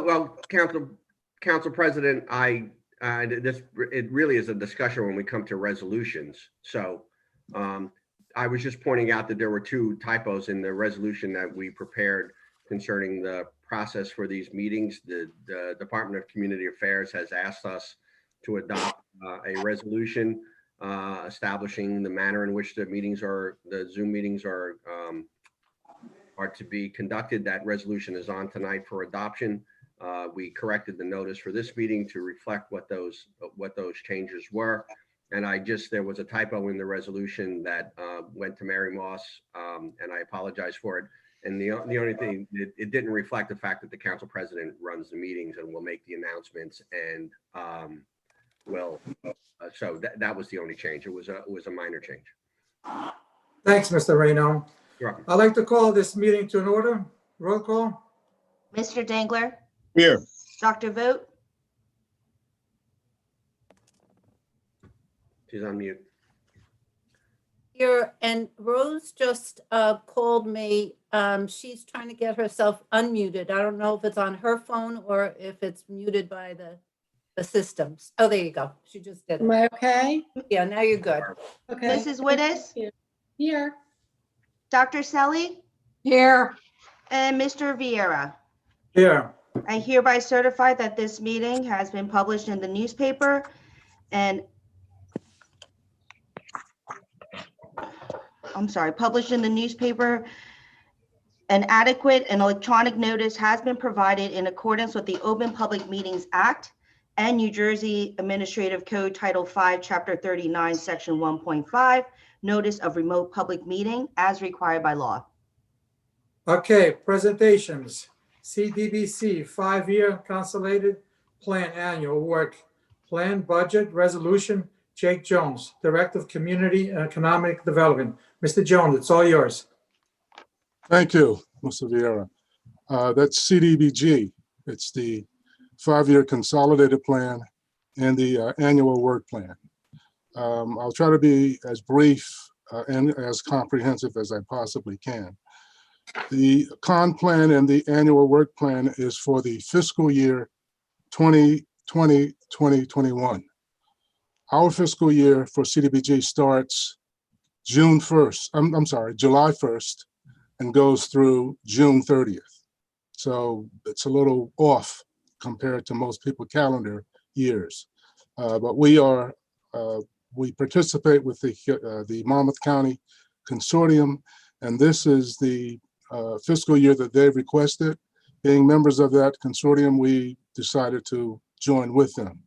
Well, Council President, it really is a discussion when we come to resolutions. So I was just pointing out that there were two typos in the resolution that we prepared concerning the process for these meetings. The Department of Community Affairs has asked us to adopt a resolution establishing the manner in which the Zoom meetings are to be conducted. That resolution is on tonight for adoption. We corrected the notice for this meeting to reflect what those changes were. And there was a typo in the resolution that went to Mary Moss, and I apologize for it. And the only thing, it didn't reflect the fact that the council president runs the meetings and will make the announcements. And so that was the only change. It was a minor change. Thanks, Mr. Reno. You're welcome. I'd like to call this meeting to an order. Roll call. Mr. Dangler? Here. Dr. Vogt? She's on mute. Here, and Rose just called me. She's trying to get herself unmuted. I don't know if it's on her phone or if it's muted by the systems. Oh, there you go. She just did Am it. I okay? Yeah, now you're good. Okay. Mrs. Wittes? Here. Dr. Selly? Here. And Mr. Vieira? Here. I hereby certify that this meeting has been published in the newspaper and published in the newspaper. An adequate and electronic notice has been provided in accordance with the Open Public Meetings Act and New Jersey Administrative Code Title 5, Chapter 39, Section 1.5, Notice of Remote Public Meeting as required by law. Okay, presentations. CDBC 5-year consolidated plan annual work plan budget resolution. Jake Jones, Director of Community and Economic Development. Mr. Jones, it's all yours. Thank you, Mr. Vieira. That's CDBG. It's the 5-year consolidated plan and the annual work plan. I'll try to be as brief and as comprehensive as I possibly can. The con plan and the annual work plan is for the fiscal year 2020-2021. Our fiscal year for CDBG starts July 1st and goes through June 30th. So it's a little off compared to most people's calendar years. But we participate with the Monmouth County Consortium, and this is the fiscal year that they've requested. Being members of that consortium, we decided to join with them.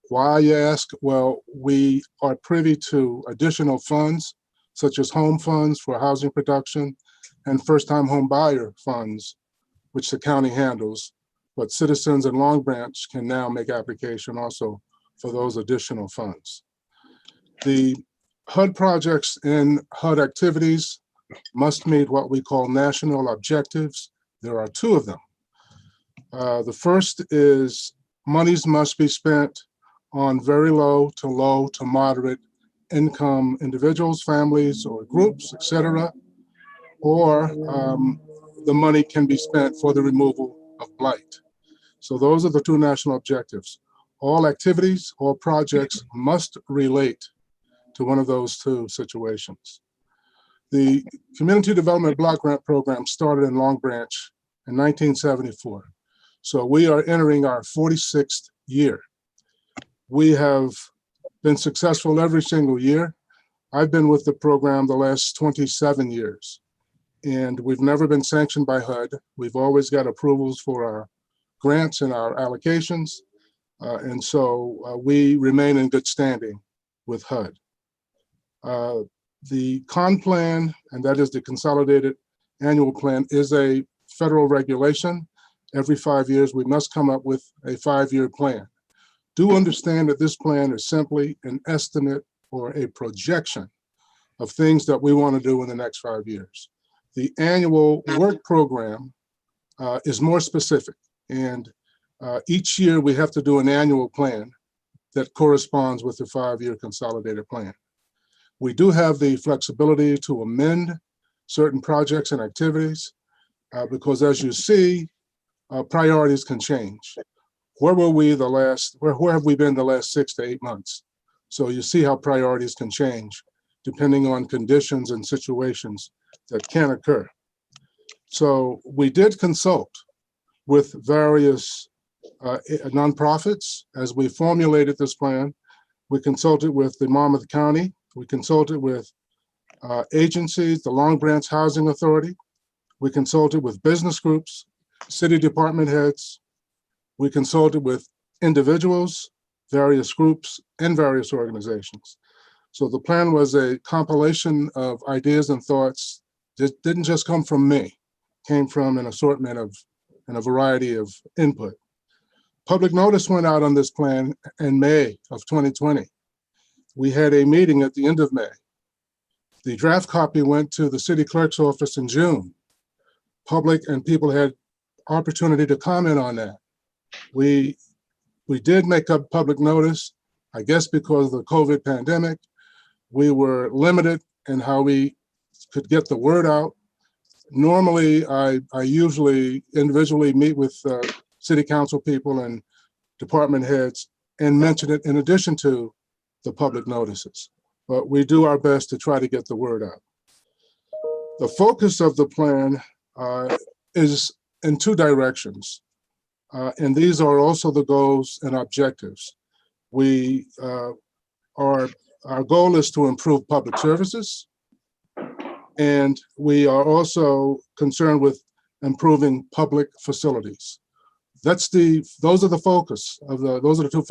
Why, you ask? Well, we are privy to additional funds, such as home funds for housing production and first-time home buyer funds, which the county handles. But citizens in Long Branch can now make application also for those additional funds. The HUD projects and HUD activities must meet what we call national objectives. There are 2 of them. The first is monies must be spent on very low to moderate income individuals, families, or groups, etc. Or the money can be spent for the removal of blight. So those are the 2 national objectives. All activities or projects must relate to one of those 2 situations. The Community Development Block Grant Program started in Long Branch in 1974. So we are entering our 46th year. We have been successful every single year. I've been with the program the last 27 years, and we've never been sanctioned by HUD. We've always got approvals for our grants and our allocations. And so we remain in good standing with HUD. The con plan, and that is the consolidated annual plan, is a federal regulation. Every 5 years, we must come up with a 5-year plan. Do understand that this plan is simply an estimate or a projection of things that we want to do in the next 5 years. The annual work program is more specific, and each year we have to do an annual plan that corresponds with the 5-year consolidated plan. We do have the flexibility to amend certain projects and activities because, as you see, priorities can change. Where were we where have we been the last 6 to 8 months? So you see how priorities can change depending on conditions and situations that can occur. So we did consult with various nonprofits as we formulated this plan. We consulted with the Monmouth County. We consulted with agencies, the Long Branch Housing Authority. We consulted with business groups, city department heads. We consulted with individuals, various groups, and various organizations. So the plan was a compilation of ideas and thoughts that didn't just come from me, came from an assortment of and a variety of input. Public notice went out on this plan in May of 2020. We had a meeting at the end of May. The draft copy went to the city clerk's office in June. Public and people had opportunity to comment on that. We did make up public notice, I guess because of the COVID pandemic. We were limited in how we could get the word out. Normally, I usually individually meet with city council people and department heads and mention it in addition to the public notices. But we do our best to try to get the word out. The focus of the plan is in two directions. And these are also the goals and objectives. Our goal is to improve public services. And we are also concerned with improving public facilities. Those are the two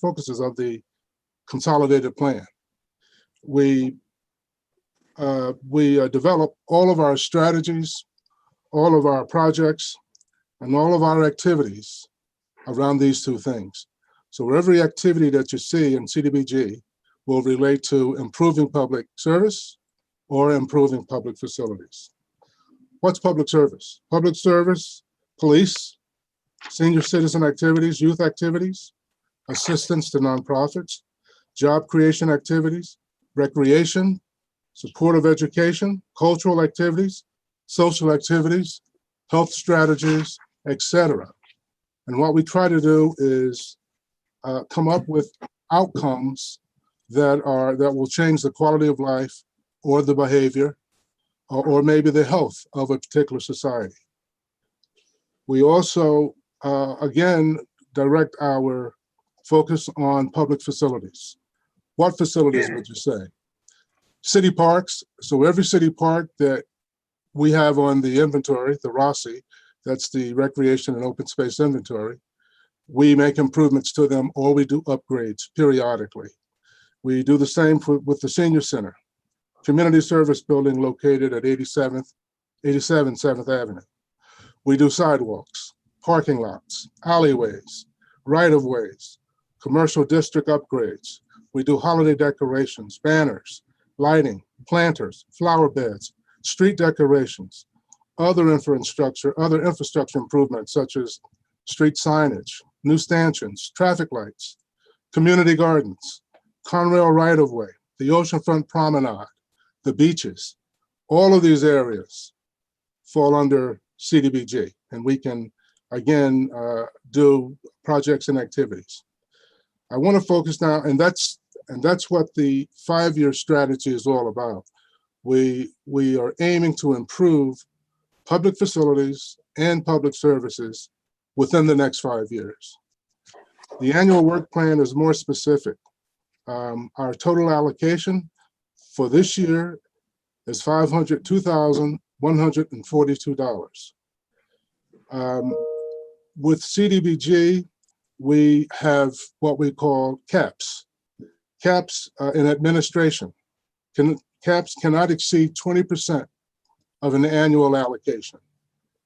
focuses of the consolidated plan. We develop all of our strategies, all of our projects, and all of our activities around these two things. So every activity that you see in CDBG will relate to improving public service or improving public facilities. What's public service? Public service, police, senior citizen activities, youth activities, assistance to nonprofits, job creation activities, recreation, supportive education, cultural activities, social activities, health strategies, etc. And what we try to do is come up with outcomes that will change the quality of life or the behavior or maybe the health of a particular society. We also, again, direct our focus on public facilities. What facilities would you say? City parks. So every city park that we have on the inventory, the ROSI, that's the Recreation and Open Space Inventory, we make improvements to them or we do upgrades periodically. We do the same with the Senior Center, community service building located at 87 7th Avenue. We do sidewalks, parking lots, alleyways, right-of-ways, commercial district upgrades. We do holiday decorations, banners, lighting, planters, flower beds, street decorations, other infrastructure improvements such as street signage, new stanchions, traffic lights, community gardens, Conrail right-of-way, the oceanfront promenade, the beaches. All of these areas fall under CDBG, and we can, again, do projects and activities. I want to focus now, and that's what the 5-year strategy is all about. We are aiming to improve public facilities and public services within the next 5 years. The annual work plan is more specific. Our total allocation for this year is $502,142. With CDBG, we have what we call caps. Caps in administration. Caps cannot exceed 20% of an annual allocation.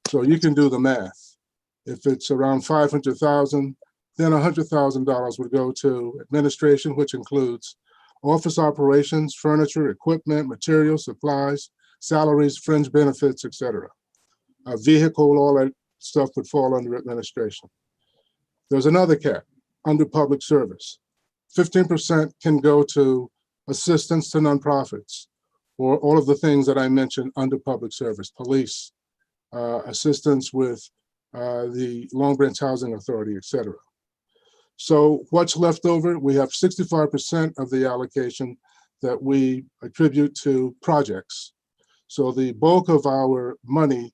So you can do the math. If it's around 500,000, then $100,000 would go to administration, which includes office operations, furniture, equipment, materials, supplies, salaries, fringe benefits, etc. A vehicle, all that stuff would fall under administration. There's another cap under public service. 15% can go to assistance to nonprofits, or all of the things that I mentioned under public service, police, assistance with the Long Branch Housing Authority, et cetera. So what's left over? We have 65% of the allocation that we attribute to projects. So the bulk of our money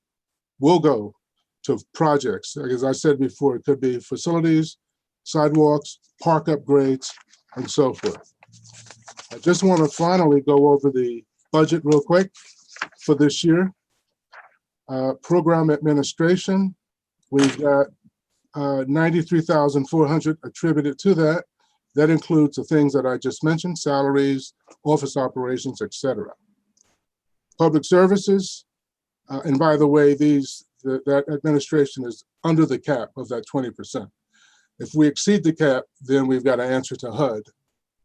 will go to projects. As I said before, it could be facilities, sidewalks, park upgrades, and so forth. I just want to finally go over the budget real quick for this year. Program administration, we've got 93,400 attributed to that. That includes the things that I just mentioned, salaries, office operations, et cetera. Public services, and by the way, that administration is under the cap of that 20%. If we exceed the cap, then we've got to answer to HUD,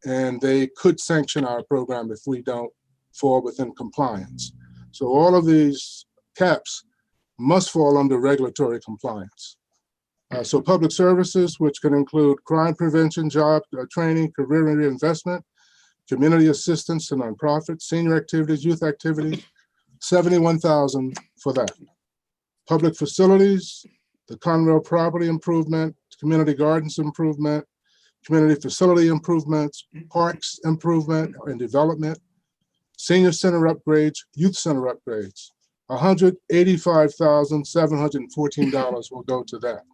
and they could sanction our program if we don't fall within compliance. So all of these caps must fall under regulatory compliance. So public services, which can include crime prevention, job training, career reinvestment, community assistance to nonprofits, senior activities, youth activities, 71,000 for that. Public facilities, the Conrail property improvement, community gardens improvement, community facility improvements, parks improvement and development, senior center upgrades, youth center upgrades. $185,714 will go to that.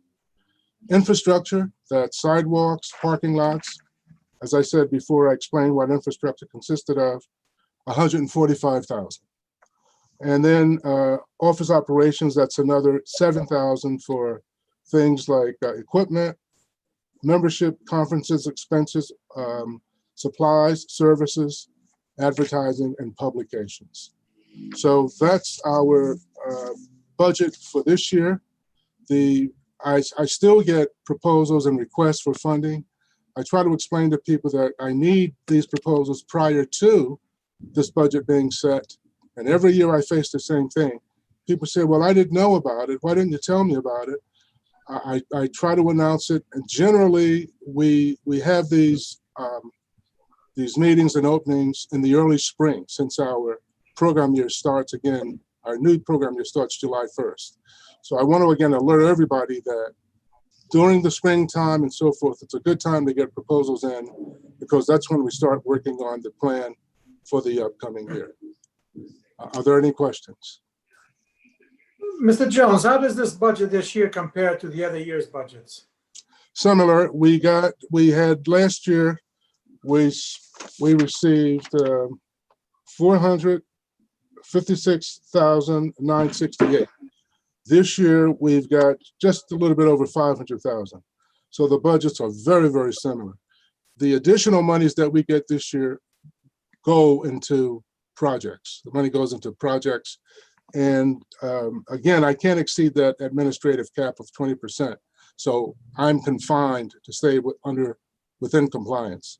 Infrastructure, that's sidewalks, parking lots. As I said before, I explained what infrastructure consisted of, 145,000. And then office operations, that's another 7,000 for things like equipment, membership, conferences, expenses, supplies, services, advertising, and publications. So that's our budget for this year. I still get proposals and requests for funding. I try to explain to people that I need these proposals prior to this budget being set. And every year I face the same thing. People say, well, I didn't know about it. Why didn't you tell me about it? I try to announce it. And generally, we have these meetings and openings in the early spring, since our program year starts again. Our new program year starts July 1st. So I want to again alert everybody that during the springtime and so forth, it's a good time to get proposals in, because that's when we start working on the plan for the upcoming year. Are there any questions? Mr. Jones, how does this budget this year compare to the other year's budgets? Similar. We had last year, we received 456,968. This year, we've got just a little bit over 500,000. So the budgets are very, very similar. The additional monies that we get this year go into projects. The money goes into projects. And again, I can't exceed that administrative cap of 20%. So I'm confined to stay within compliance.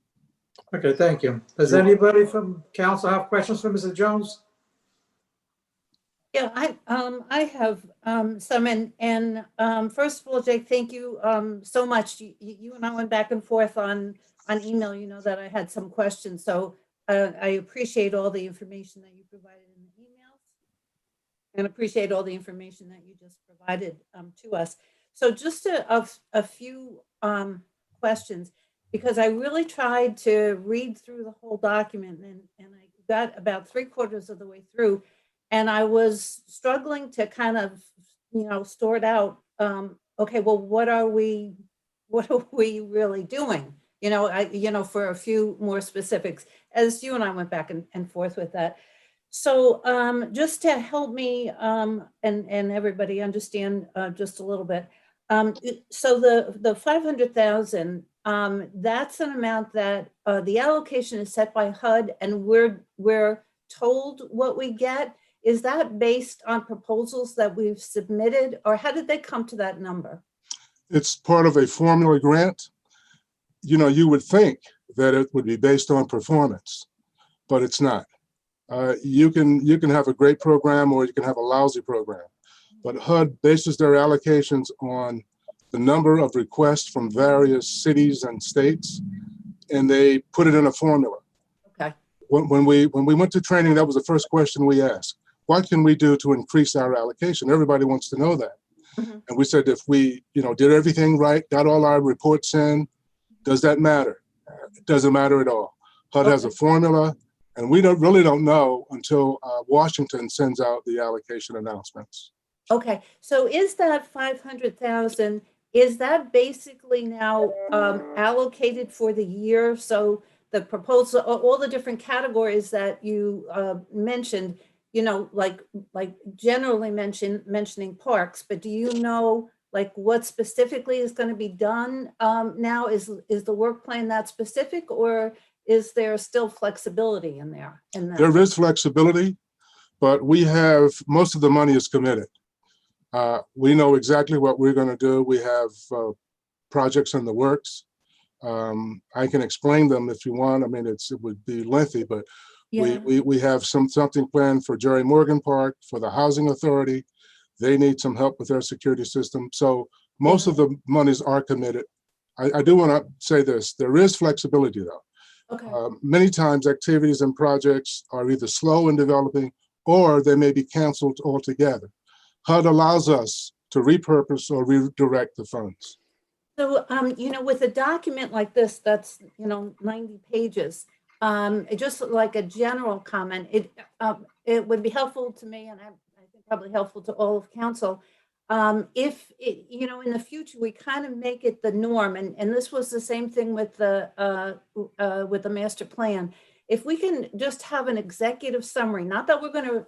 Okay, thank you. Does anybody from council have questions for Mr. Jones? Yeah, I have some, and first of all, Jake, thank you so much. You and I went back and forth on email. You know that I had some questions, so I appreciate all the information that you provided in the emails, and appreciate all the information that you just provided to us. So just a few questions, because I really tried to read through the whole document, and I got about 3/4 of the way through. And I was struggling to kind of, sort out, okay, well, what are we really doing? For a few more specifics, as you and I went back and forth with that. So just to help me and everybody understand just a little bit. So the 500,000, that's an amount that the allocation is set by HUD, and we're told what we get. Is that based on proposals that we've submitted, or how did they come to that number? It's part of a formula grant. You would think that it would be based on performance, but it's not. You can have a great program, or you can have a lousy program, but HUD bases their allocations on the number of requests from various cities and states, and they put it in a formula. Okay. When we went to training, that was the first question we asked. What can we do to increase our allocation? Everybody wants to know that. Mhm. And we said, if we, did everything right, got all our reports in, does that matter? It doesn't matter at all. HUD has a Okay. formula, and we really don't know until Washington sends out the allocation announcements. Okay, so is that 500,000, is that basically now allocated for the year? So the proposal, all the different categories that you mentioned, like generally mentioning parks, but do you know like what specifically is going to be done now? Is the work plan that specific, or is there still flexibility in there? There is flexibility, but we have, most of the money is committed. We know exactly what we're going to do. We have projects in the works. I can explain them if you want. I mean, it would be lengthy, but Yeah. we have something planned for Jerry Morgan Park, for the Housing Authority. They need some help with their security system. So most of the monies are committed. I do want to say this, there is flexibility though. Okay. Many times activities and projects are either slow in developing or they may be canceled altogether. HUD allows us to repurpose or redirect the funds. So, with a document like this, that's, 90 pages, just like a general comment, it would be helpful to me, and I think probably helpful to all of council, if it, in the future, we kind of make it the norm, and this was the same thing with the master plan. If we can just have an executive summary, not that we're going to,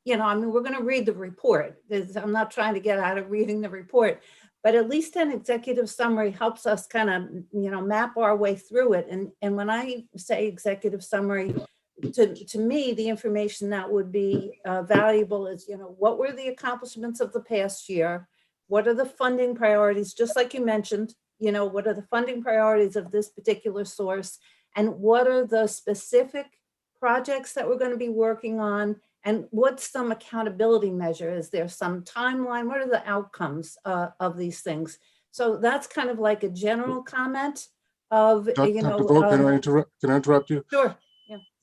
we're going to read the report. I'm not trying to get out of reading the report, but at least an executive summary helps us kind of, map our way through it. And when I say executive summary, to me, the information that would be valuable is, what were the accomplishments of the past year? What are the funding priorities? Just like you mentioned, what are the funding priorities of this particular source? And what are the specific projects that we're going to be working on? And what's some accountability measure? Is there some timeline? What are the outcomes of these things? So that's kind of like a general comment of, Dr. Vogt, can I interrupt you? Sure.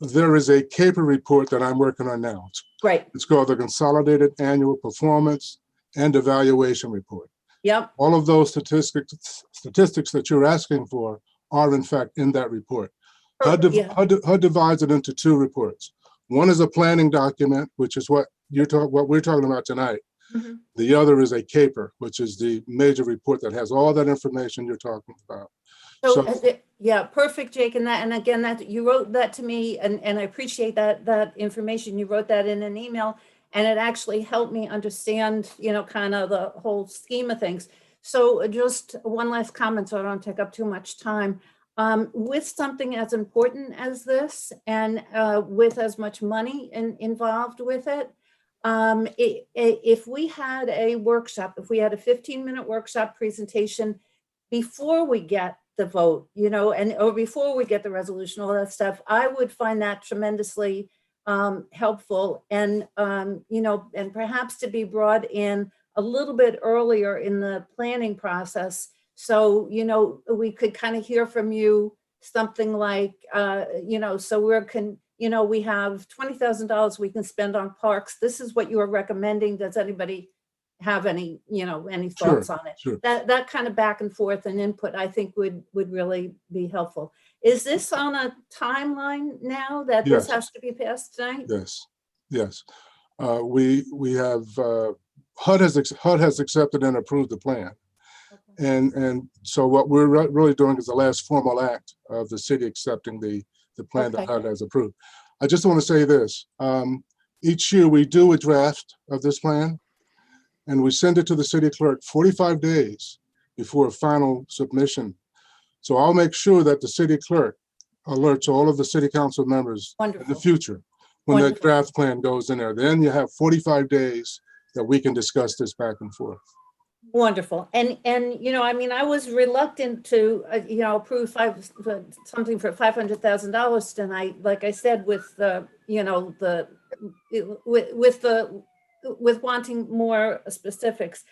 There is a CAPER report that I'm working on now. Great. It's called the Consolidated Annual Performance and Evaluation Report. Yep. All of those statistics that you're asking for are in fact in that report. HUD divides it into two reports. One is a planning document, which is what we're talking about tonight. Mhm. The other is a CAPER, which is the major report that has all that information you're talking about. So, yeah, perfect, Jake. And again, that you wrote that to me, and I appreciate that information. You wrote that in an email, and it actually helped me understand, kind of the whole scheme of things. So just one last comment, so I don't take up too much time. With something as important as this, and with as much money involved with it, if we had a workshop, if we had a 15-minute workshop presentation before we get the vote, or before we get the resolution, all that stuff, I would find that tremendously helpful, and and perhaps to be brought in a little bit earlier in the planning process. So, we could kind of hear from you something like, so we have $20,000 we can spend on parks. This is what you are recommending. Does anybody have any, any thoughts on it? Sure. That kind of back and forth and input, I think would really be helpful. Is this on a timeline now that this Yes. has to be passed tonight? Yes. We have, HUD has accepted and approved the plan. Okay. And so what we're really doing is the last formal act of the city accepting the plan that Okay. HUD has approved. I just want to say this. Each year we do a draft of this plan and we send it to the city clerk 45 days before final submission. So I'll make sure that the city clerk alerts all of the city council members in the Wonderful. future when that Wonderful. draft plan goes in there. Then you have 45 days that we can discuss this back and forth. Wonderful. And I was reluctant to, approve something for $500,000 tonight, like I said, with the, with wanting more specifics.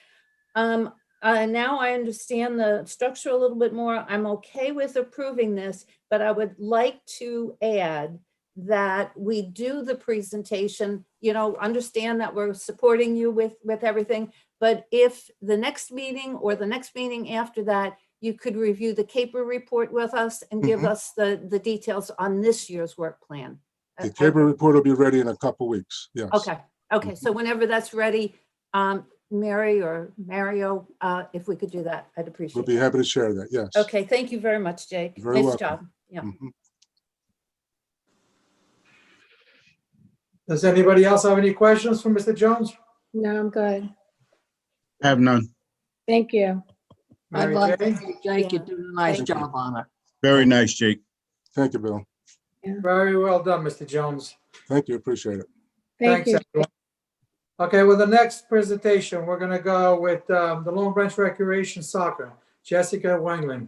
Now I understand the structure a little bit more. I'm okay with approving this, but I would like to add that we do the presentation, understand that we're supporting you with everything, But if the next meeting or the next meeting after that, you could review the CAPER report with us and give Mhm. us the details on this year's work plan. The CAPER report will be ready in a couple weeks. Yes. Okay, so whenever that's ready, Mary or Mario, if we could do that, I'd We'll appreciate be it. happy to share that. Yes. Okay, thank you very much, Jake. Very Nice welcome. job. Yeah. Mhm. Does anybody else have any questions for Mr. Jones? No, I'm good. Have none. Thank you. Mary I'd like to Kay? say, Jake, you did a nice Thank you. job on it. Very nice, Jake. Thank you, Bill. Very well done, Mr. Jones. Thank you. Appreciate it. Thank Thanks, you. everyone. Okay, well, the next presentation, we're gonna go with the Long Branch Recreation Soccer, Jessica Wangland.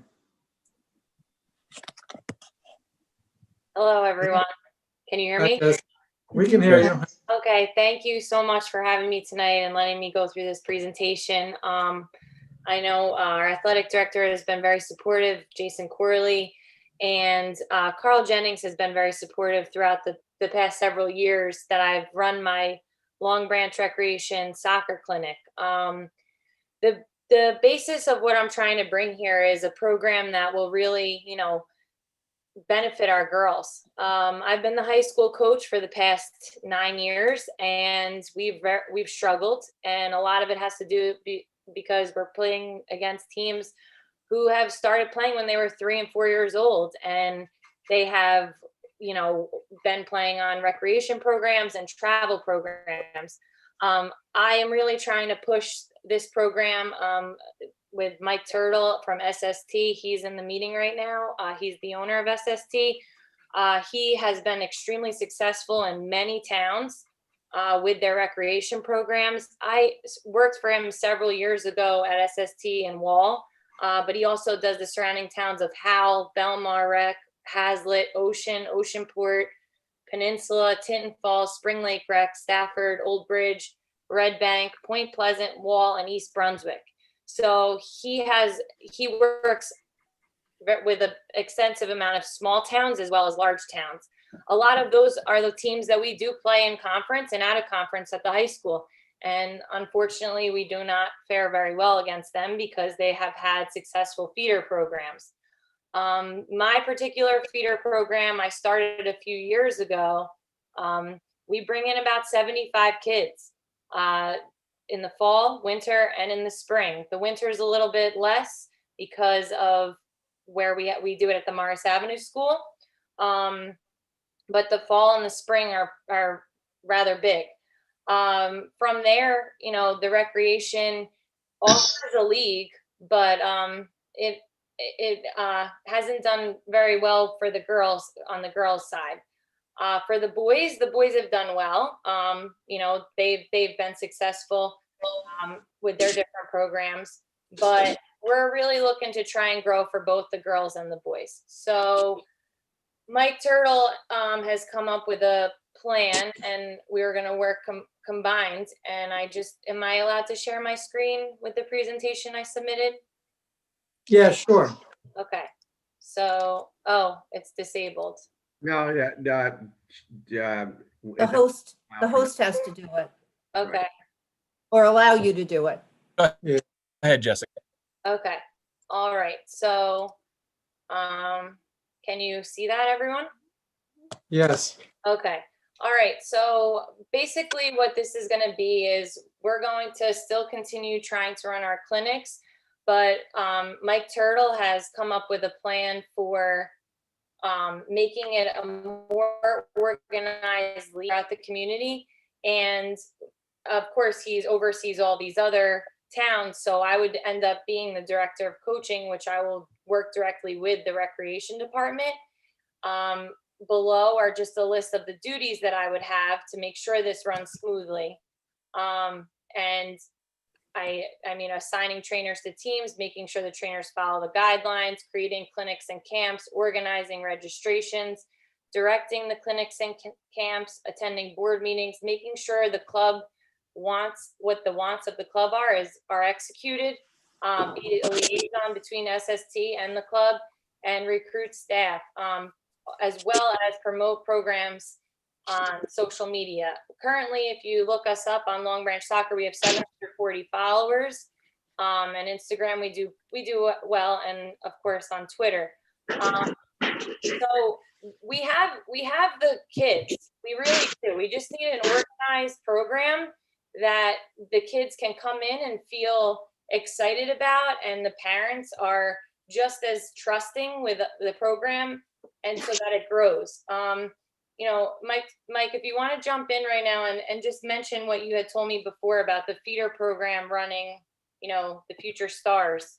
Hello, everyone. Can you hear me? Yes, we can hear you. Okay, thank you so much for having me tonight and letting me go through this presentation. I know our athletic director has been very supportive, Jason Corley, and Carl Jennings has been very supportive throughout the past several years that I've run my Long Branch Recreation Soccer Clinic. The basis of what I'm trying to bring here is a program that will really, benefit our girls. I've been the high school coach for the past 9 years, and we've struggled, and a lot of it has to do because we're playing against teams who have started playing when they were 3 and 4 years old, and they have, been playing on recreation programs and travel programs. I am really trying to push this program with Mike Turtle from SST. He's in the meeting right now. He's the owner of SST. He has been extremely successful in many towns with their recreation programs. I worked for him several years ago at SST and Wall, but he also does the surrounding towns of Howell, Belmar Rec, Hazlitt, Oceanport, Peninsula, Tinton Falls, Spring Lake Rec, Stafford, Old Bridge, Red Bank, Point Pleasant, Wall, and East Brunswick. So he works with an extensive amount of small towns as well as large towns. A lot of those are the teams that we do play in conference and out of conference at the high school. And unfortunately, we do not fare very well against them because they have had successful feeder programs. My particular feeder program I started a few years ago. We bring in about 75 kids. In the fall, winter, and in the spring. The winter is a little bit less because of where we do it at the Morris Avenue School. But the fall and the spring are rather big. From there, the recreation offers a league, but it hasn't done very well for the girls on the girls' side. For the boys have done well. They've been successful with their different programs, but we're really looking to try and grow for both the girls and the boys. So Mike Turtle has come up with a plan, and we're going to work combined. And am I allowed to share my screen with the presentation I submitted? Yeah, sure. Okay. So, it's disabled. No, The host has to do it Okay. or allow you to do it. Go ahead, Jessica. Okay. All right. So, can you see that, everyone? Yes. Okay. All right. So basically what this is going to be is we're going to still continue trying to run our clinics, but Mike Turtle has come up with a plan for making it a more organized league throughout the community. And of course, he oversees all these other towns. So I would end up being the director of coaching, which I will work directly with the recreation department. Below are just a list of the duties that I would have to make sure this runs smoothly. And assigning trainers to teams, making sure the trainers follow the guidelines, creating clinics and camps, organizing registrations, directing the clinics and camps, attending board meetings, making sure the club what the wants of the club are executed, be a liaison between SST and the club, and recruit staff, as well as promote programs on social media. Currently, if you look us up on Long Branch Soccer, we have 700 under 40 followers. And Instagram, we do well, and of course on Twitter. So we have the kids. We really do. We just need an organized program that the kids can come in and feel excited about, and the parents are just as trusting with the program, and so that it grows. Mike, if you want to jump in right now and just mention what you had told me before about the feeder program running, the future stars.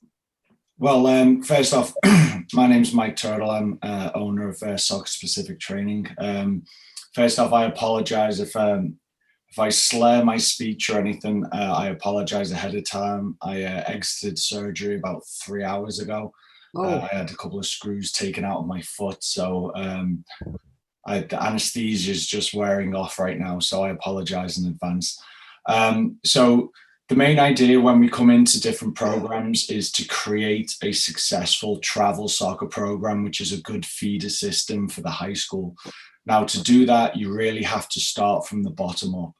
Well, first off, my name's Mike Turtle. I'm owner of Soccer Specific Training. First off, I apologize if I slur my speech or anything. I apologize ahead of time. I exited surgery about 3 hours ago. I had a couple of screws taken out of my foot, so the anesthesia is just wearing off right now. So I apologize in advance. So the main idea when we come into different programs is to create a successful travel soccer program, which is a good feeder system for the high school. Now, to do that, you really have to start from the bottom up.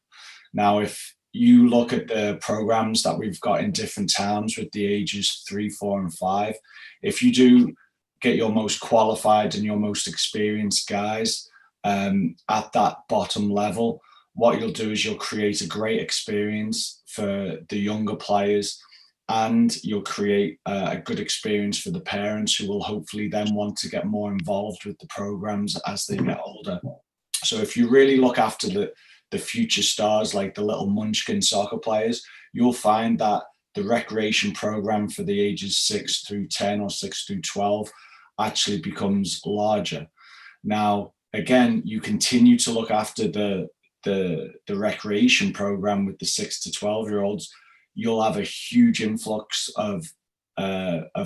Now, if you look at the programs that we've got in different towns with the ages 3, 4, and 5, if you do get your most qualified and your most experienced guys at that bottom level, what you'll do is you'll create a great experience for the younger players, and you'll create a good experience for the parents, who will hopefully then want to get more involved with the programs as they get older. So if you really look after the future stars, like the little munchkin soccer players, you'll find that the recreation program for the ages 6 through 10 or 6 through 12 actually becomes larger. Now, again, you continue to look after the recreation program with the 6 to 12-year-olds, you'll have a huge influx of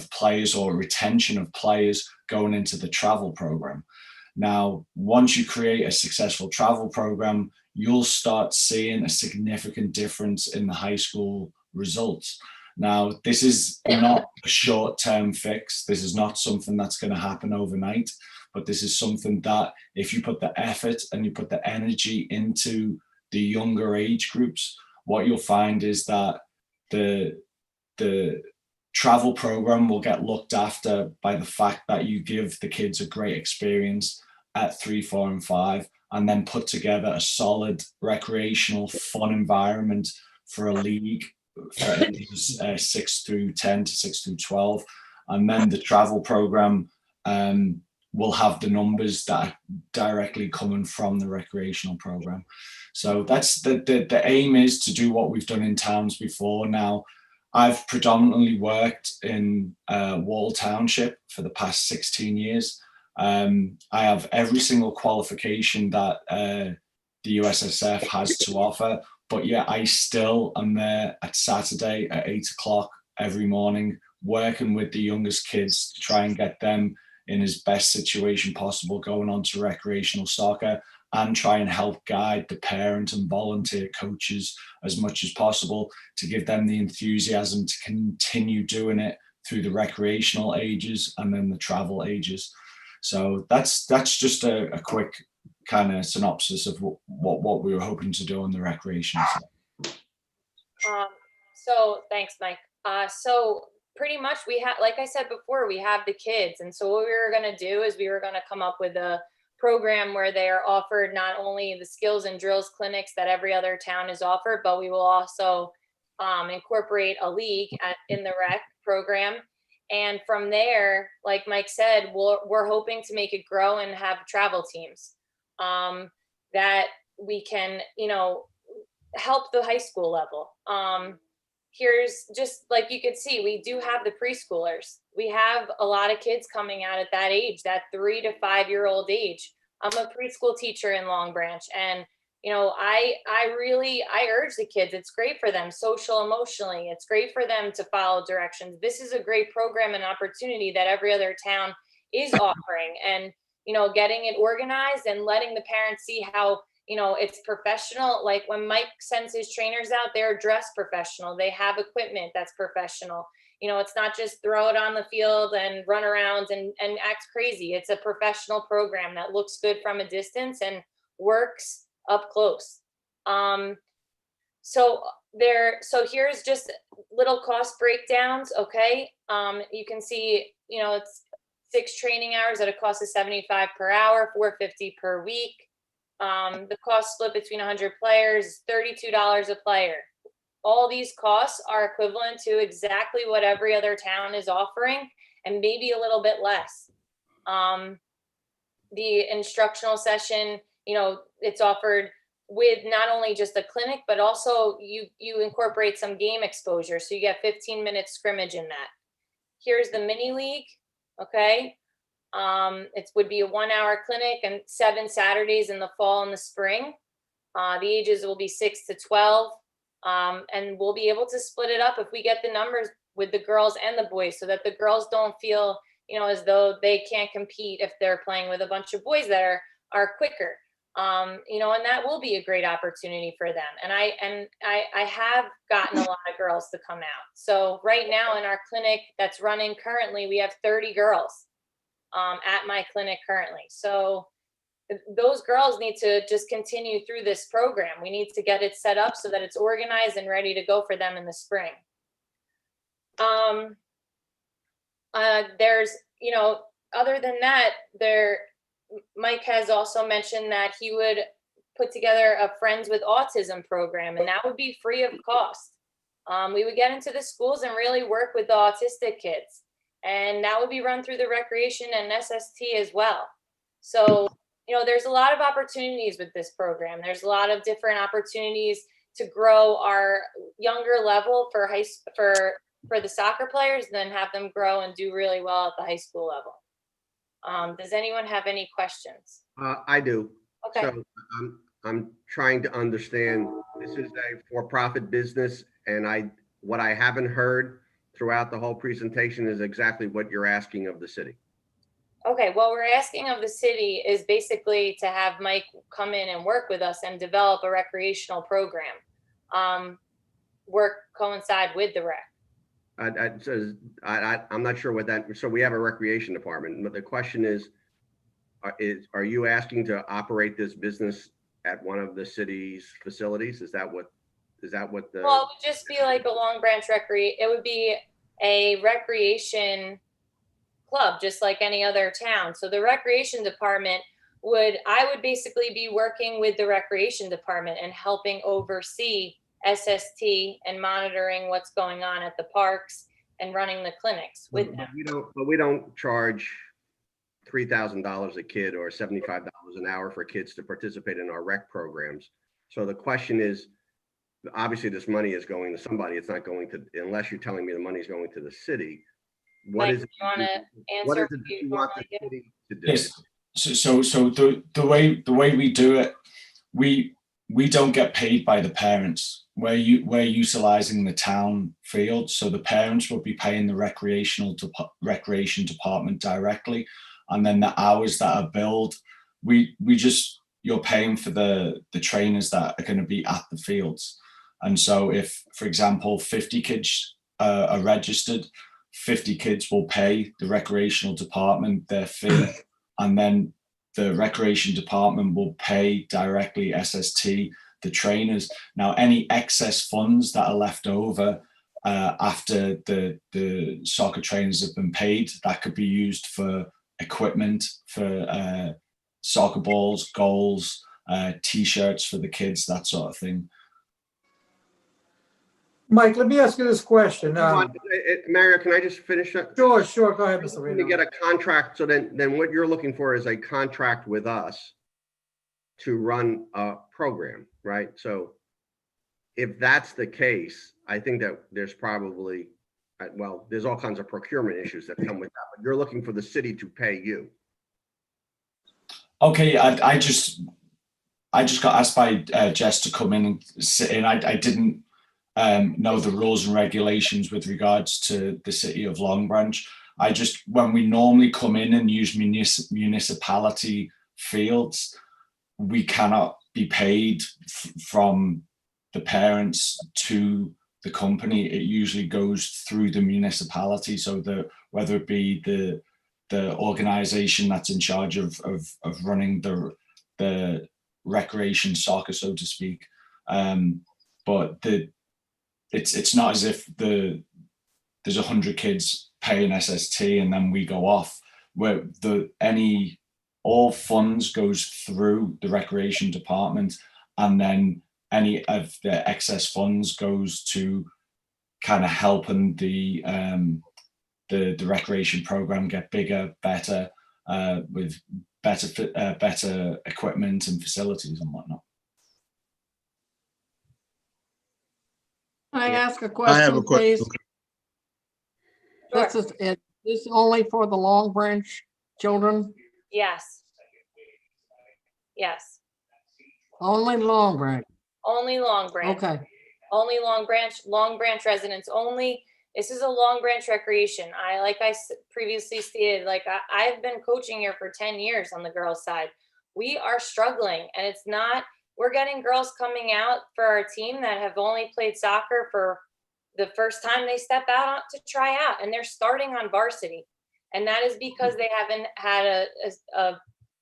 players, or retention of players, going into the travel program. Now, once you create a successful travel program, you'll start seeing a significant difference in the high school results. Now, this is not a short-term fix. This is not something that's going to happen overnight. But this is something that if you put the effort and you put the energy into the younger age groups, what you'll find is that the travel program will get looked after by the fact that you give the kids a great experience at 3, 4, and 5, and then put together a solid recreational fun environment for a league for ages 6 through 10 to 6 through 12. And then the travel program will have the numbers that are directly coming from the recreational program. So that's the aim, is to do what we've done in towns before. Now, I've predominantly worked in Wall Township for the past 16 years. I have every single qualification that the USSF has to offer, but yet I still am there at Saturday at 8 o'clock every morning, working with the youngest kids to try and get them in his best situation possible, going on to recreational soccer, and try and help guide the parent and volunteer coaches as much as possible to give them the enthusiasm to continue doing it through the recreational ages and then the travel ages. So that's just a quick kind of synopsis of what we were hoping to do on the recreation side. So thanks, Mike. So pretty much we have, like I said before, we have the kids. And so what we were going to do is we were going to come up with a program where they are offered not only the skills and drills clinics that every other town is offered, but we will also incorporate a league in the rec program. And from there, like Mike said, we're hoping to make it grow and have travel teams that we can, help the high school level. Here's just like you could see, we do have the preschoolers. We have a lot of kids coming out at that age, that 3 to 5-year-old age. I'm a preschool teacher in Long Branch, and I urge the kids. It's great for them social, emotionally. It's great for them to follow directions. This is a great program and opportunity that every other town is offering, and getting it organized and letting the parents see how it's professional. Like when Mike sends his trainers out, they're dressed professional. They have equipment that's professional. It's not just throw it on the field and run around and act crazy. It's a professional program that looks good from a distance and works up close. So So here's just little cost breakdowns, okay? You can see, it's 6 training hours at a cost of $75 per hour, $450 per week. The cost split between 100 players is $32 a player. All these costs are equivalent to exactly what every other town is offering, and maybe a little bit less. The instructional session, it's offered with not only just a clinic, but also you incorporate some game exposure. So you get 15-minute scrimmage in that. Here's the mini league, okay? It would be a 1-hour clinic and 7 Saturdays in the fall and the spring. The ages will be 6 to 12. And we'll be able to split it up if we get the numbers with the girls and the boys, so that the girls don't feel, as though they can't compete if they're playing with a bunch of boys that are quicker. And that will be a great opportunity for them. And I have gotten a lot of girls to come out. So right now in our clinic that's running currently, we have 30 girls at my clinic currently. So those girls need to just continue through this program. We need to get it set up so that it's organized and ready to go for them in the spring. There's, other than that, Mike has also mentioned that he would put together a Friends with Autism program, and that would be free of cost. We would get into the schools and really work with the autistic kids, and that would be run through the recreation and SST as well. So, there's a lot of opportunities with this program. There's a lot of different opportunities to grow our younger level for the soccer players, and then have them grow and do really well at the high school level. Does anyone have any questions? I do. Okay. So I'm trying to understand, this is a for-profit business, and what I haven't heard throughout the whole presentation is exactly what you're asking of the city. Okay, what we're asking of the city is basically to have Mike come in and work with us and develop a recreational program. Coincide with the rec. I'm not sure what that, so we have a recreation department, but the question is are you asking to operate this business at one of the city's facilities? Is that what the? Well, it would just be like a Long Branch it would be a recreation club, just like any other town. So the recreation department I would basically be working with the recreation department and helping oversee SST and monitoring what's going on at the parks and running the clinics with them. But we don't charge $3,000 a kid or $75 an hour for kids to participate in our rec programs. So the question is, obviously this money is going to somebody. It's not going to, unless you're telling me the money is going to the city. What Mike, is it? you want to answer? What is what it you you want the normally do? city to do? Yes. So the way we do it, we don't get paid by the parents. We're utilizing the town field, so the parents will be paying the recreation department directly, and then the hours that are billed, you're paying for the trainers that are going to be at the fields. And so if, for example, 50 kids are registered, 50 kids will pay the recreational department their fee, and then the recreation department will pay directly SST, the trainers. Now, any excess funds that are left over after the soccer trainers have been paid, that could be used for equipment, for soccer balls, goals, T-shirts for the kids, that sort of thing. Mike, let me ask you this question. Mario, can I just finish that? Sure. Go ahead, Mr. When you Reno. get a contract, so then what you're looking for is a contract with us to run a program, right? So if that's the case, I think that there's probably, there's all kinds of procurement issues that come with that, but you're looking for the city to pay you. Okay, I just got asked by Jess to come in and sit in. I didn't know the rules and regulations with regards to the city of Long Branch. When we normally come in and use municipality fields, we cannot be paid from the parents to the company. It usually goes through the municipality. So whether it be the organization that's in charge of running the recreation soccer, so to speak. But it's not as if there's 100 kids paying SST and then we go off. Where all funds goes through the recreation department, and then any of the excess funds goes to kind of helping the recreation program get bigger, better, with better equipment and facilities and whatnot. Can I ask a I have a question, question. please? This is it. This is only for the Long Branch children? Yes. Yes, Only Long Branch? only Long Branch. Okay, Only Long Branch residents only. This is a Long Branch recreation. Like I previously stated, like I've been coaching here for 10 years on the girls' side. We are struggling, and it's not, we're getting girls coming out for our team that have only played soccer for the first time they step out to try out, and they're starting on varsity. And that is because they haven't had a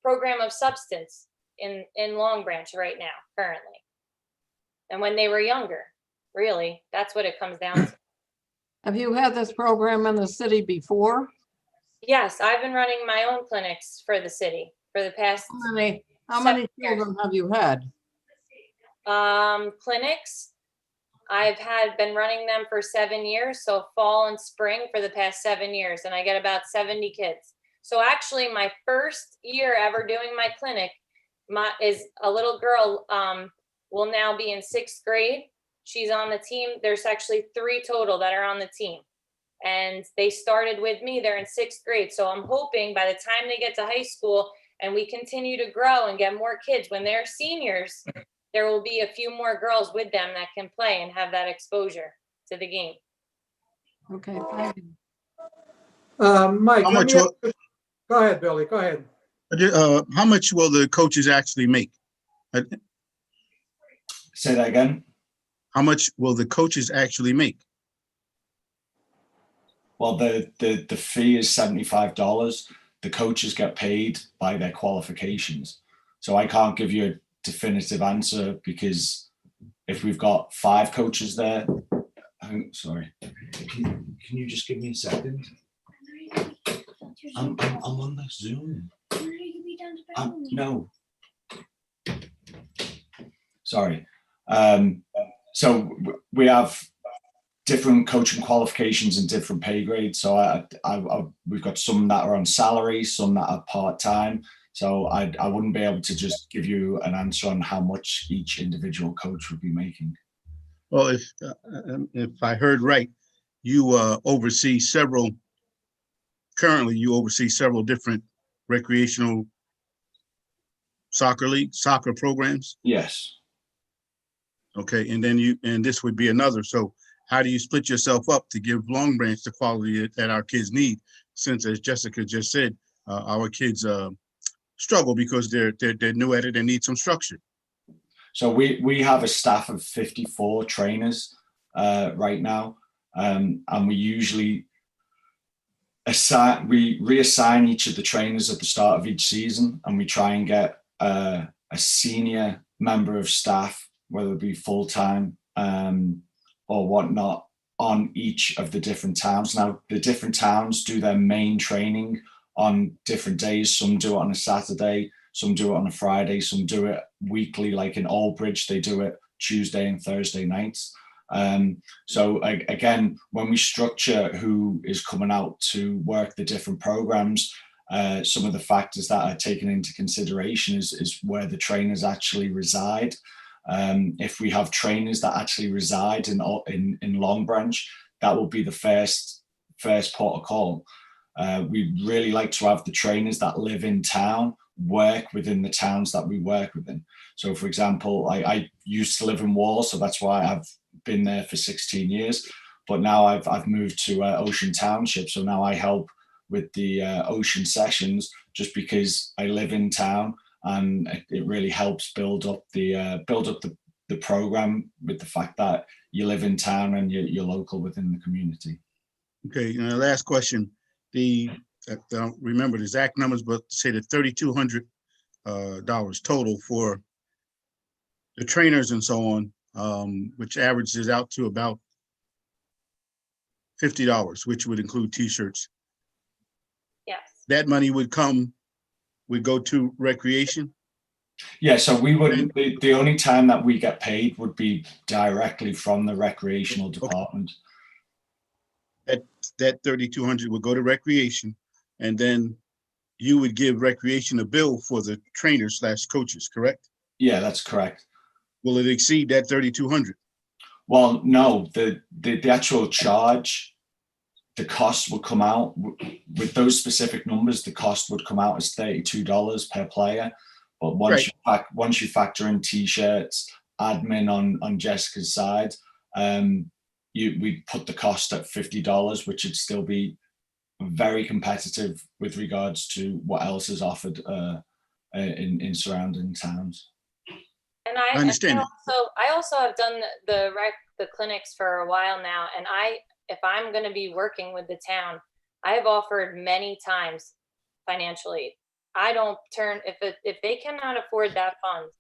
program of substance in Long Branch right now, currently. And when they were younger, really, that's what it comes down to. have you had this program in the city before? Yes, I've been running my own clinics for the city for the past How many 7 years. children have you had? Clinics. I've been running them for 7 years, so fall and spring for the past 7 years, and I get about 70 kids. So actually, my first year ever doing my clinic, is a little girl will now be in 6th grade. She's on the team. There's actually 3 total that are on the team, and they started with me. They're in 6th grade, so I'm hoping by the time they get to high school and we continue to grow and get more kids, when they're seniors, there will be a few more girls with them that can play and have that exposure to the game. Okay, thank you. Mike, How let much me ask- go ahead, Billy, go ahead. How much will the coaches actually make? Say that again. How much will the coaches actually make? Well, the fee is $75. The coaches get paid by their qualifications. So I can't give you a definitive answer, because if we've got 5 coaches there, sorry, can you just give me a second? I'm on the Zoom. No. Sorry. So we have different coaching qualifications and different pay grades. So we've got some that are on salary, some that are part-time. So I wouldn't be able to just give you an answer on how much each individual coach would be making. Well, if I heard right, you currently you oversee several different recreational soccer programs. Yes. Okay, and then this would be another. So how do you split yourself up to give Long Branch the quality that our kids need? Since, as Jessica just said, our kids struggle because they're new at it and need some structure. So we have a staff of 54 trainers right now, and we usually reassign each of the trainers at the start of each season, and we try and get a senior member of staff, whether it be full-time or whatnot, on each of the different towns. Now, the different towns do their main training on different days. Some do it on a Saturday, some do it on a Friday, some do it weekly, like in Aldbridge, they do it Tuesday and Thursday nights. So again, when we structure who is coming out to work the different programs, some of the factors that are taken into consideration is where the trainers actually reside. If we have trainers that actually reside in Long Branch, that will be the first port of call. We really like to have the trainers that live in town work within the towns that we work within. So, for example, I used to live in Wall, so that's why I've been there for 16 years. But now I've moved to Ocean Township, so now I help with the Ocean sessions, just because I live in town, and it really helps build up the program with the fact that you live in town and you're local within the community. Okay, last question. I don't remember the exact numbers, but say the $3,200 total for the trainers and so on, which averages out to about $50, which would include t-shirts. Yes. That money would go to recreation? Yeah, so we wouldn't, the only time that we get paid would be directly from the recreational department. That 3,200 would go to recreation, and then you would give recreation a bill for the trainers / coaches, correct? Yeah, that's correct. Will it exceed that 3,200? Well, no, the actual charge, the cost would come out with those specific numbers. The cost would come out as $32 per player. But once you factor in t-shirts, admin on Jessica's side, we put the cost at $50, which would still be very competitive with regards to what else is offered in surrounding towns. And I understand. I also have done the clinics for a while now, and if I'm going to be working with the town, I have offered many times financial aid. I don't turn if they cannot afford that fund,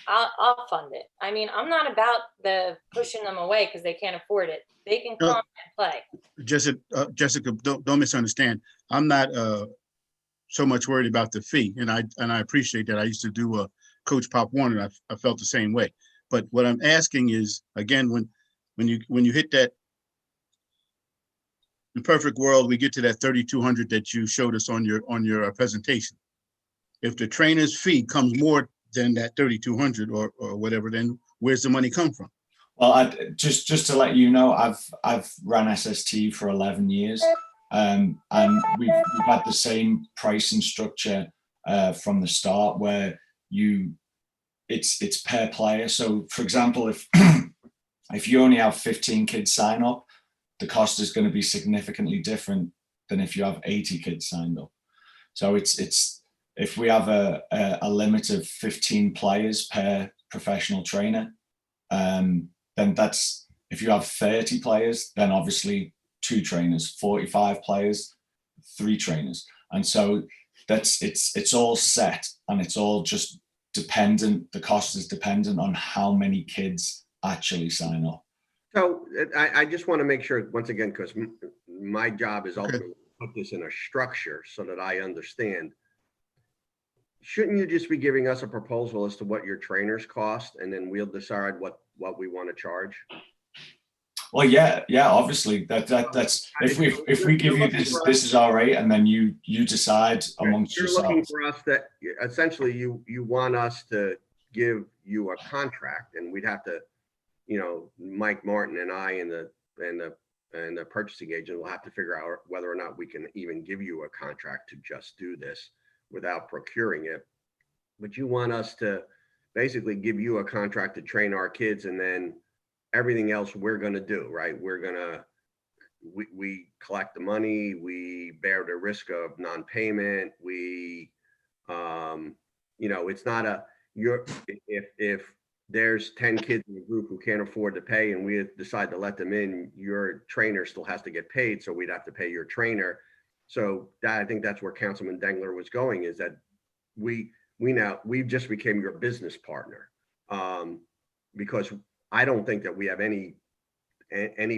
I'll fund it. I mean, I'm not about the pushing them away because they can't afford it. They can come and play. Jessica, don't misunderstand. I'm not so much worried about the fee, and I appreciate that. I used to do Coach Pop Warner, and I felt the same way. But what I'm asking is, again, when you hit that, in perfect world, we get to that 3,200 that you showed us on your presentation. If the trainer's fee comes more than that 3,200 or whatever, then where's the money come from? Well, just to let you know, I've run SST for 11 years, and we've had the same pricing structure from the start, where it's per player. So, for example, if you only have 15 kids sign up, the cost is going to be significantly different than if you have 80 kids signed up. So it's if we have a limit of 15 players per professional trainer, then that's, if you have 30 players, then obviously 2 trainers, 45 players, 3 trainers. And so it's all set, and it's all just dependent. The cost is dependent on how many kids actually sign up. So I just want to make sure, once again, because my job is ultimately to put this in a structure so that I understand. Shouldn't you just be giving us a proposal as to what your trainers cost, and then we'll decide what we want to charge? Well, yeah, obviously that's if we give you this is our rate, and then you decide amongst yourselves. You're looking for us that essentially you want us to give you a contract, and we'd have to, Mike Martin and I and the purchasing agent will have to figure out whether or not we can even give you a contract to just do this without procuring it. But you want us to basically give you a contract to train our kids, and then everything else we're going to do, right? We collect the money, we bear the risk of non-payment. It's not if there's 10 kids in the group who can't afford to pay and we decide to let them in, your trainer still has to get paid. So we'd have to pay your trainer. So I think that's where Councilman Dengler was going, is that we just became your business partner, because I don't think that we have any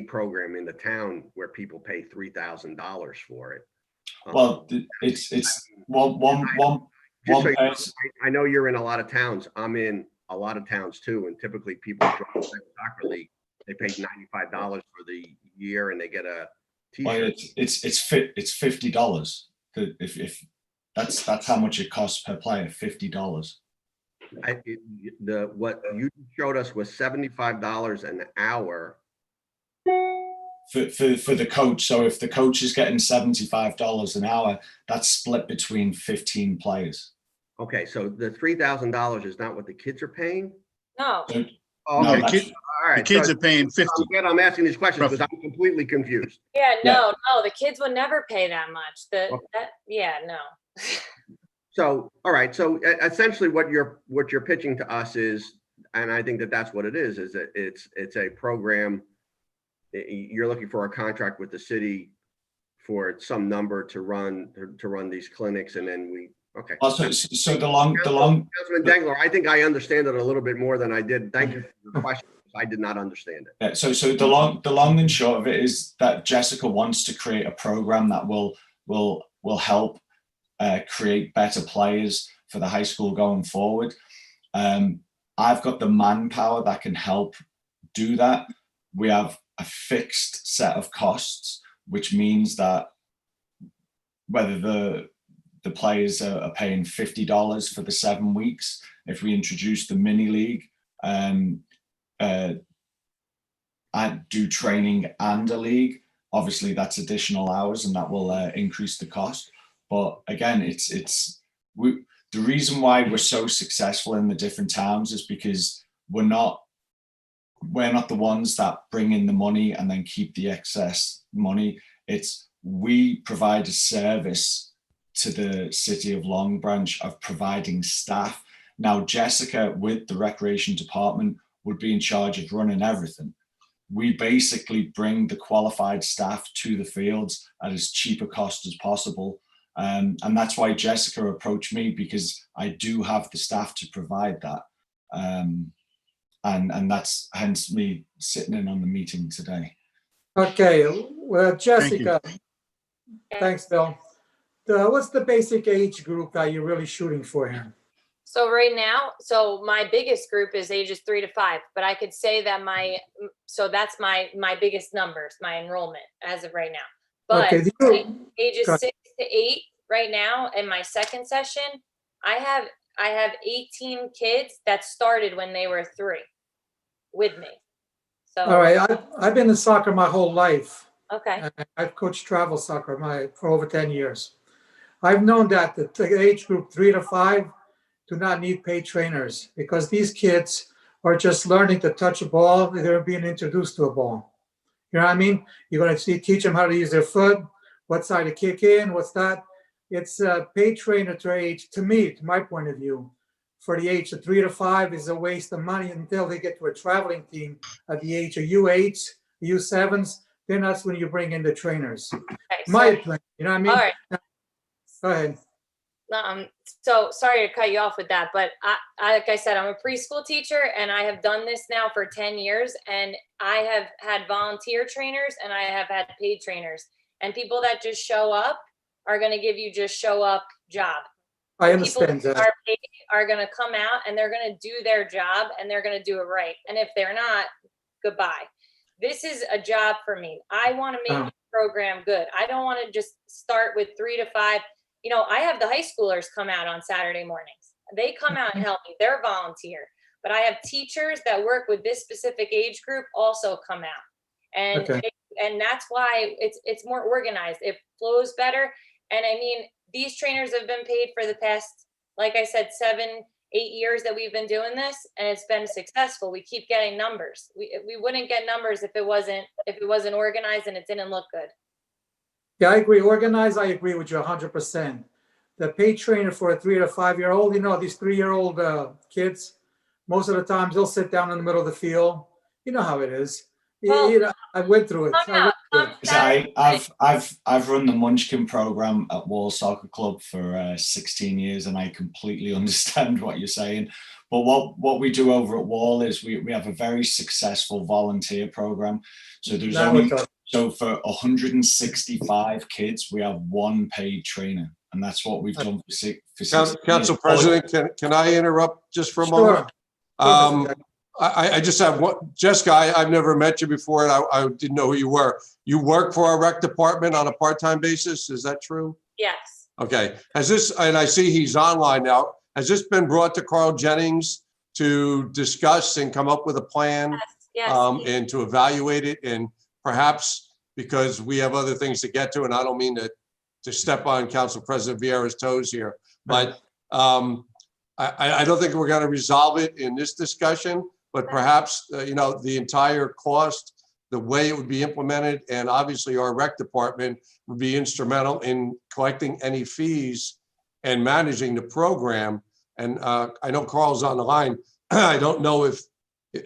program in the town where people pay $3,000 for it. Well, it's one. I know you're in a lot of towns. I'm in a lot of towns too, and typically people join the soccer league. They pay $95 for the year, and they get a t-shirt. Well, it's $50. If that's how much it costs per player, $50. What you showed us was $75 an hour for the coach. So if the coach is getting $75 an hour, that's split between 15 players. Okay, so the $3,000 is not what the kids are paying? No. So, Oh, No, okay. the kids are paying 50. I'm asking these questions because I'm completely confused. Yeah, no, the kids would never pay that much. No. So, all right. So essentially what you're pitching to us is, and I think that that's what it is that it's a program. You're looking for a contract with the city for some number to run these clinics, and then okay. So the long. Councilman Dengler, I think I understand it a little bit more than I did. Thank you for the question. I did not understand it. Yeah, so the long and short of it is that Jessica wants to create a program that will help create better players for the high school going forward. I've got the manpower that can help do that. We have a fixed set of costs, which means that whether the players are paying $50 for the 7 weeks, if we introduce the mini league, I do training and a league, obviously that's additional hours and that will increase the cost. But again, the reason why we're so successful in the different towns is because we're not the ones that bring in the money and then keep the excess money. We provide a service to the city of Long Branch of providing staff. Now, Jessica with the recreation department would be in charge of running everything. We basically bring the qualified staff to the fields at as cheap a cost as possible. And that's why Jessica approached me, because I do have the staff to provide that. And that's hence me sitting in on the meeting today. Okay, well, Jessica, thanks, Bill. What's the basic age group that you're really shooting for here? So right now, my biggest group is ages 3 to 5, but I could say that that's my biggest numbers, my enrollment as of right now. But Okay, ages go ahead. 6 to 8 right now in my second session, I have 18 kids that started when they were 3 with me. So All right, I've been in soccer my whole life. okay. I've coached travel soccer for over 10 years. I've known that the age group 3 to 5 do not need paid trainers, because these kids are just learning to touch a ball. They're being introduced to a ball. You know what I mean? You're going to teach them how to use their foot, what side to kick in, what's that. It's a paid trainer to me, to my point of view, for the age of 3 to 5 is a waste of money until they get to a traveling team at the age of U8s, U7s. Then that's when you bring in the trainers. Okay, My opinion, you know what I mean? all right. Go ahead. So sorry to cut you off with that, but I like I said, I'm a preschool teacher and I have done this now for 10 years, and I have had volunteer trainers and I have had paid trainers, and people that just show up are going to give you just show up job. I People understand that that. are paid are going to come out and they're going to do their job and they're going to do it right. And if they're not, goodbye. This is a job for me. I want to make the program good. I don't want to just start with 3 to 5. You know, I have the high schoolers come out on Saturday mornings. They come out and help me. They're volunteer. But I have teachers that work with this specific age group also come out. And and that's why it's more organized. It flows better. And I mean, these trainers have been paid for the past, like I said, 7-8 years that we've been doing this, and it's been successful. We keep getting numbers. We wouldn't get numbers if it wasn't organized and it didn't look good. Yeah, I agree. Organized, I agree with you 100%. The paid trainer for a 3 to 5-year-old, you know, these 3-year-old kids, most of the times they'll sit down in the middle of the field. You know how it is. Well, You know, I went through it. I've run the Munchkin program at Wall Soccer Club for 16 years, and I completely understand what you're saying. But what we do over at Wall is we have a very successful volunteer program. So there's so for 165 kids, we have one paid trainer, and that's what we've done for 6 Council President, can I interrupt just for a moment? I just have one, Jessica, I've never met you before, and I didn't know who you were. You work for our rec department on a part-time basis, is that true? Yes. Okay, has this, and I see he's online now, has this been brought to Carl Jennings to discuss and come up with a plan? Yes. And to evaluate it, and perhaps, because we have other things to get to, and I don't mean to step on Council President Vieira's toes here, but I don't think we're going to resolve it in this discussion, but perhaps, you know, the entire cost, the way it would be implemented, and obviously our rec department would be instrumental in collecting any fees and managing the program. And I know Carl's on the line. I don't know if,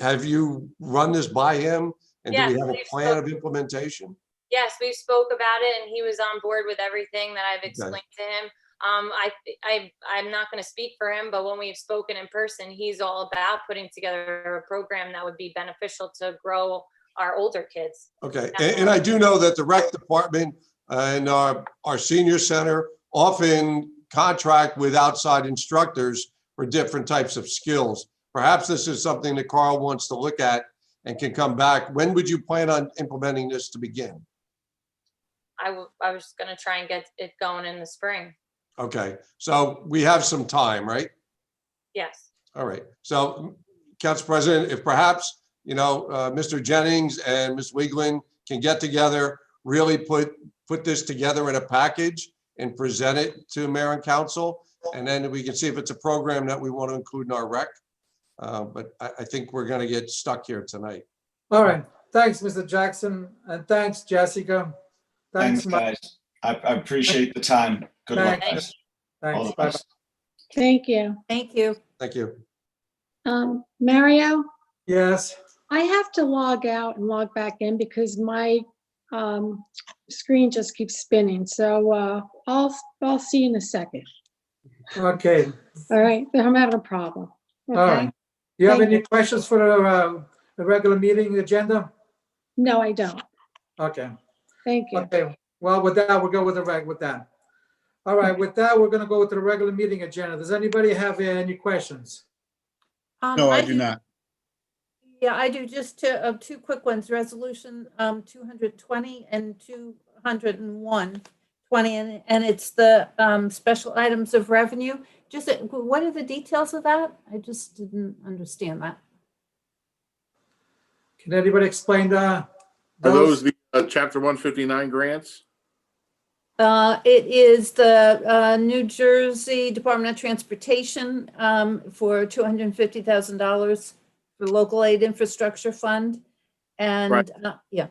have you run this by him? And do we have a plan of implementation? Yes, we spoke about it and he was on board with everything that I've explained to him. I'm not going to speak for him, but when we've spoken in person, he's all about putting together a program that would be beneficial to grow our older kids. Okay, and I do know that the rec department and our senior center often contract with outside instructors for different types of skills. Perhaps this is something that Carl wants to look at and can come back. When would you plan on implementing this to begin? I was going to try and get it going in the spring. Okay, so we have some time, right? Yes. All right. So, Council President, if perhaps, Mr. Jennings and Ms. Wiegland can get together, really put this together in a package and present it to Mayor and Council, and then we can see if it's a program that we want to include in our rec. But I think we're going to get stuck here tonight. All right. Thanks, Mr. Jackson, and thanks, Jessica. Thanks, Mike. guys. I appreciate the time. Good luck, Thanks. guys. All Thanks. the Bye. best. Thank you. Thank you. Thank you. Mario, Yes. I have to log out and log back in because my screen just keeps spinning. So I'll see you in a second. Okay. All right. I'm having a problem. All Okay. right. Do you have Thank any questions for the regular meeting agenda? No, I don't. Okay. Thank you. Okay. Well, with that, we'll go with the reg with that. All right. With that, we're going to go to the regular meeting agenda. Does anybody have any questions? No, I do not. Yeah, I do. Just two quick ones. Resolution 220 and 201. 20, and it's the special items of revenue. Just what are the details of that? I just didn't understand that. Can anybody explain Are those the Chapter 159 grants? It is the New Jersey Department of Transportation for $250,000 for local aid infrastructure fund. And Right. yeah.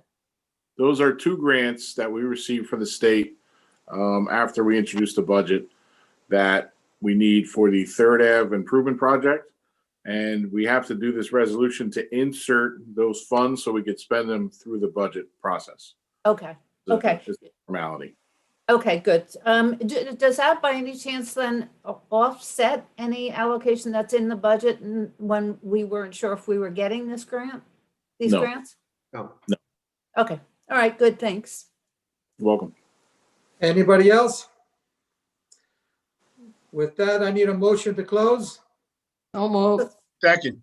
Those are two grants that we received from the state after we introduced the budget that we need for the Third Ave improvement project. And we have to do this resolution to insert those funds so we could spend them through the budget process. Okay. Okay. It's a formality. Okay, good. Does that by any chance then offset any allocation that's in the budget when we weren't sure if we were getting this grant, these No. grants? No. Okay, all right, good, thanks. You're welcome. Anybody else? With that, I need a motion to close. So moved. Second.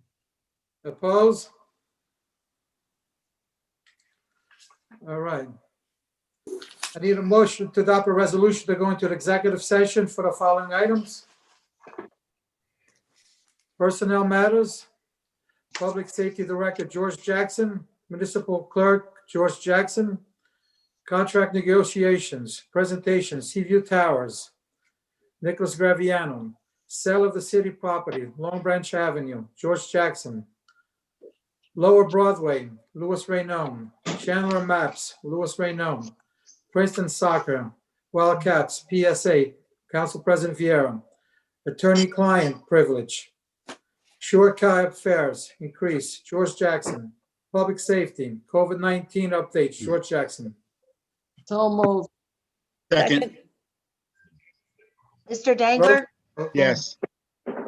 Oppose? All right. I need a motion to adopt a resolution to go into an executive session for the following items. Personnel matters. Public Safety Director George Jackson, Municipal Clerk George Jackson. Contract negotiations, presentation, Seaview Towers. Nicholas Graviano. Sale of the city property, Long Branch Avenue, George Jackson. Lower Broadway, Louis Raynon. Chandler Maps, Louis Raynon. Princeton Soccer, Wildcats, PSA, Council President Vieira. Attorney-client privilege. Shore Kayak Affairs, increase, George Jackson. Public Safety, COVID-19 updates, George Jackson. So moved. Second. Mr. Dangler, Yes.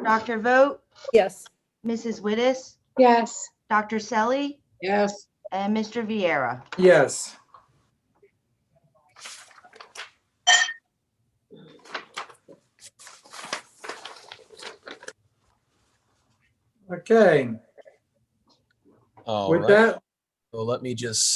Dr. Vogt, Yes. Mrs. Wittes, Yes. Dr. Selly, Yes. and Mr. Vieira. Yes. Okay, All with right. that, So let me just